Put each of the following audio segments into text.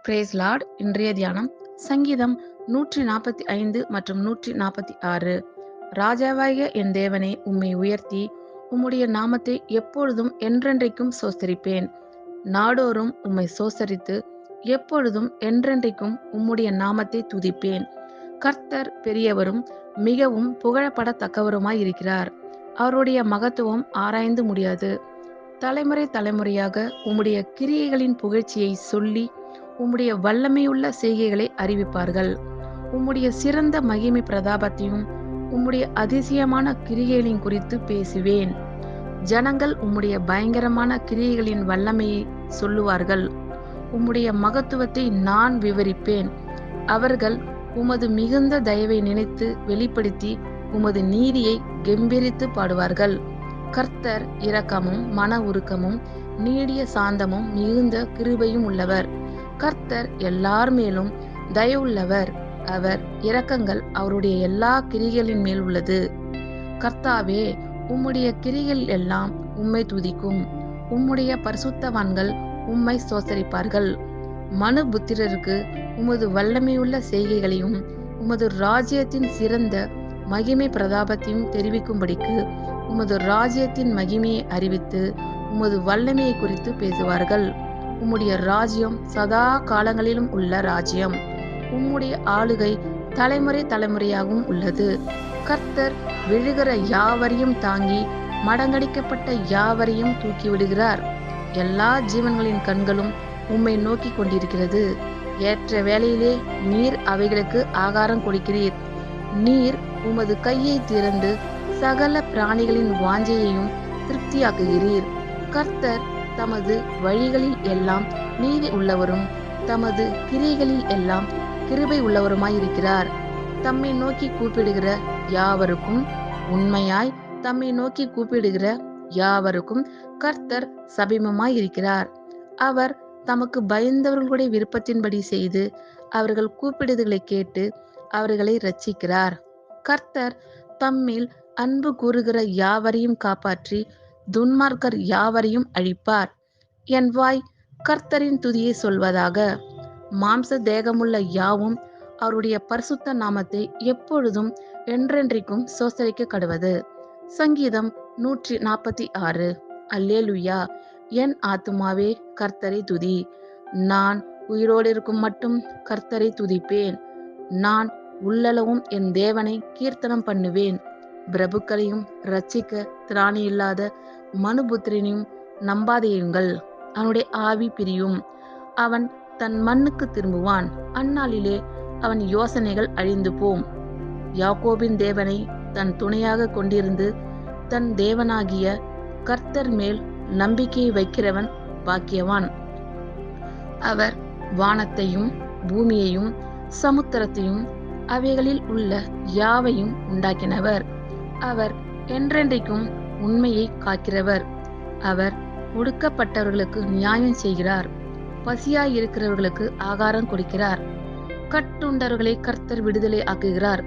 Brace Lord. இன்றைய தியானம் சங்கீதம் 145 மற்றும் 146. ராஜாவாகிய என் தேவனே, உம்மை உயர்த்தி உம்முடைய நாமத்தை எப்பொழுதும் என்றென்றைக்கும் சோஸ்தரிப்பேன். நாடோறும் உம்மை சோஸ்தரித்து எப்பொழுதும் என்றென்றைக்கும் உம்முடைய நாமத்தை துதிப்பேன். கர்த்தர் பெரியவரும் மிகவும் புகழப்படத்தக்கவருமாயிருக்கிறார். அவருடைய மகத்துவம் ஆராய்ந்து முடியாது. தலைமுறை தலைமுறையாக உம்முடைய கிரியைகளின் புகழ்ச்சியை சொல்லி உம்முடைய வல்லமையுள்ள செய்கைகளை அறிவிப்பார்கள். உம்முடைய சிறந்த மகிமை பிரதாபத்தையும் உம்முடைய அதிசயமான கிரியைகளின் குறித்து பேசுவேன். ஜனங்கள் உம்முடைய பயங்கரமான கிரியைகளின் வல்லமையை சொல்லுவார்கள். உம்முடைய மகத்துவத்தை நான் விவரிப்பேன். அவர்கள் உமது மிகுந்த தயவை நினைத்து வெளிப்படுத்தி உமது நீதியை கெம்பீரித்து பாடுவார்கள். கர்த்தர் இரக்கமும் மன உருக்கமும் நீடிய சாந்தமும் மிகுந்த கிருபையும் உள்ளவர். கர்த்தர் எல்லார் மேலும் தயவுள்ளவர். அவர் இரக்கங்கள் அவருடைய எல்லா கிரிகளின் மேல் உள்ளது. கர்த்தாவே, உம்முடைய கிரிகள் எல்லாம் உம்மை துதிக்கும். உம்முடைய பரிசுத்தவான்கள் உம்மை சோசரிப்பார்கள். மனு புத்திரருக்கு உமது வல்லமையுள்ள செய்கைகளையும் உமது ராஜ்யத்தின் சிறந்த மகிமை பிரதாபத்தையும் தெரிவிக்கும்படிக்கு உமது ராஜ்யத்தின் மகிமையை அறிவித்து உமது வல்லமையை குறித்து பேசுவார்கள். உம்முடைய ராஜ்யம் சதா காலங்களிலும் உள்ள ராஜ்யம். உம்முடைய ஆளுகை தலைமுறை தலைமுறையாகவும் உள்ளது. கர்த்தர் விழுகிற யாவரையும் தாங்கி மடங்கடிக்கப்பட்ட யாவரையும் தூக்கி விடுகிறார். எல்லா ஜீவன்களின் கண்களும் உம்மை நோக்கி கொண்டிருக்கிறது. ஏற்ற வேளையிலே நீர் அவைகளுக்கு ஆகாரம் கொடுக்கிறீர். நீர் உமது கையை திறந்து சகல பிராணிகளின் வாஞ்சையையும் திருப்தியாக்குகிறீர். கர்த்தர் தமது வழிகளில் எல்லாம் நீதி உள்ளவரும் தமது கிரியைகளில் எல்லாம் கிருபை உள்ளவருமாயிருக்கிறார். தம்மை நோக்கி கூப்பிடுகிற யாவருக்கும் உண்மையாய் தம்மை நோக்கி கூப்பிடுகிற யாவருக்கும் கர்த்தர் சபீமமாயிருக்கிறார். அவர் தமக்கு பயந்தவர்களுடைய விருப்பத்தின்படி செய்து அவர்கள் கூப்பிடுதலை கேட்டு அவர்களை இரட்சிக்கிறார். கர்த்தர் தம்மில் அன்பு கூறுகிற யாவரையும் காப்பாற்றி துன்மார்க்கர் யாவரையும் அழிப்பார். என் வாய் கர்த்தரின் துதியை சொல்வதாக. மாம்ச தேகமுள்ள யாவும் அவருடைய பரிசுத்த நாமத்தை எப்பொழுதும் என்றென்றைக்கும் சோசரிக்க கடுவது. சங்கீதம் 146. அல்லேலுயா. என் ஆத்துமாவே கர்த்தரை துதி. நான் உயிரோடு இருக்கும் மட்டும் கர்த்தரை துதிப்பேன். நான் உள்ளளவும் என் தேவனை கீர்த்தனம் பண்ணுவேன். பிரபுக்களையும் இரட்சிக்க திராணி இல்லாத மனுபுத்திரனையும் நம்பாதேயுங்கள். அவனுடைய ஆவி பிரியும். அவன் தன் மண்ணுக்கு திரும்புவான். அந்நாளிலே அவன் யோசனைகள் அழிந்து போம். யாக்கோபின் தேவனை தன் துணையாக கொண்டிருந்து தன் தேவனாகிய கர்த்தர் மேல் நம்பிக்கையை வைக்கிறவன் பாக்கியவான். அவர் வானத்தையும் பூமியையும் சமுத்திரத்தையும் அவைகளில் உள்ள யாவையும் உண்டாக்கினவர். அவர் என்றென்றைக்கும் உண்மையை காக்கிறவர். அவர் ஒடுக்கப்பட்டவர்களுக்கு நியாயம் செய்கிறார். பசியாய் இருக்கிறவர்களுக்கு ஆகாரம் கொடுக்கிறார். கட்டுண்டவர்களை கர்த்தர் விடுதலை ஆக்குகிறார்.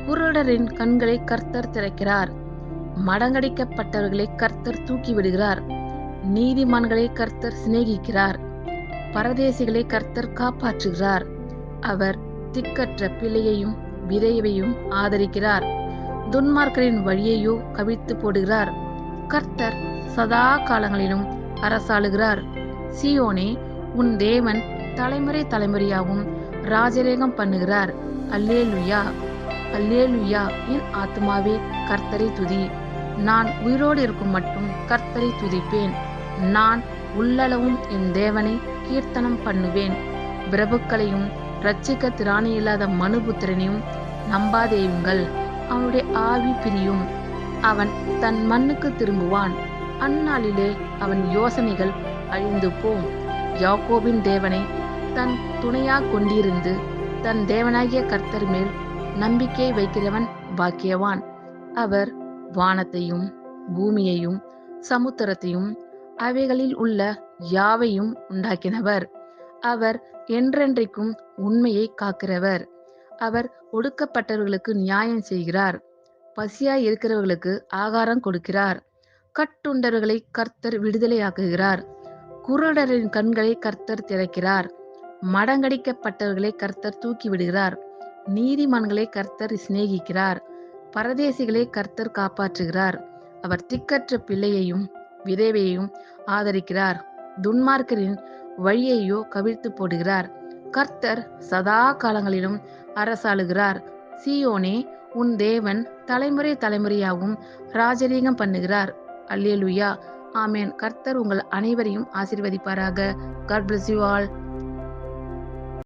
குருடரின் கண்களை கர்த்தர் திறக்கிறார். மடங்கடிக்கப்பட்டவர்களை கர்த்தர் தூக்கி விடுகிறார். நீதிமான்களை கர்த்தர் சிநேகிக்கிறார். பரதேசிகளை கர்த்தர் காப்பாற்றுகிறார். அவர் திக்கற்ற பிள்ளையையும் விதவையையும் ஆதரிக்கிறார். துன்மார்க்கரின் வழியையோ கவிழ்த்து போடுகிறார். கர்த்தர் சதா காலங்களிலும் அரசாளுகிறார். சீயோனே, உன் தேவன் தலைமுறை தலைமுறையாகவும் ராஜரேகம் பண்ணுகிறார். அல்லேலுயா. அல்லேலுயா. என் ஆத்துமாவே கர்த்தரை துதி. நான் உயிரோடு இருக்கும் மட்டும் கர்த்தரை துதிப்பேன். நான் உள்ளளவும் என் தேவனை கீர்த்தனம் பண்ணுவேன். பிரபுக்களையும் இரட்சிக்க திராணி இல்லாத மனுபுத்திரனையும் நம்பாதேயுங்கள். அவனுடைய ஆவி பிரியும். அவன் தன் மண்ணுக்கு திரும்புவான். அந்நாளிலே அவன் யோசனைகள் அழிந்து போம். யாக்கோபின் தேவனை தன் துணையாக கொண்டிருந்து தன் தேவனாகிய கர்த்தர் மேல் நம்பிக்கை வைக்கிறவன் பாக்கியவான். அவர் வானத்தையும் பூமியையும் சமுத்திரத்தையும் அவைகளில் உள்ள யாவையும் உண்டாக்கினவர். அவர் என்றென்றைக்கும் உண்மையை காக்கிறவர். அவர் ஒடுக்கப்பட்டவர்களுக்கு நியாயம் செய்கிறார். பசியாய் இருக்கிறவர்களுக்கு ஆகாரம் கொடுக்கிறார். கட்டுண்டவர்களை கர்த்தர் விடுதலையாக்குகிறார். குருடரின் கண்களை கர்த்தர் திறக்கிறார். மடங்கடிக்கப்பட்டவர்களை கர்த்தர் தூக்கி விடுகிறார். நீதிமான்களை கர்த்தர் சிநேகிக்கிறார். பரதேசிகளை கர்த்தர் காப்பாற்றுகிறார். அவர் திக்கற்ற பிள்ளையையும் விதவையையும் ஆதரிக்கிறார். துன்மார்க்கரின் வழியையோ கவிழ்த்து போடுகிறார். கர்த்தர் சதா காலங்களிலும் அரசாளுகிறார். சீயோனே, உன் தேவன் தலைமுறை தலைமுறையாகவும் ராஜரீகம் பண்ணுகிறார். அல்லேலூயா, ஆமேன். கர்த்தர் உங்கள் அனைவரையும் ஆசீர்வதிப்பாராக. God bless you all.